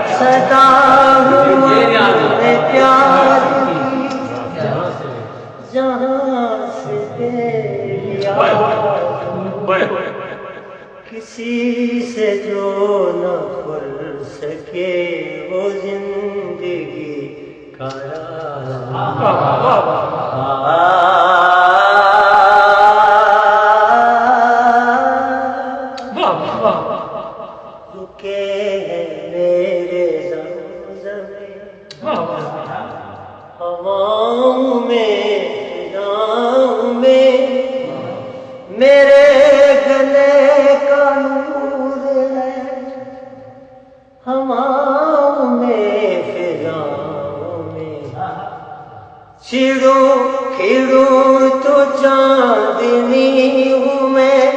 صدا ہوں اپنے پیار کی جہاں سے تیری آواز کسی سے جو نہ کھل سکے وہ زندگی کا ہواؤں میں فضاؤں میں میرے گلے کا نور ہے ہواؤں میں فضاؤں میں چھڑوں کھڑوں تو چاندنی ہوں میں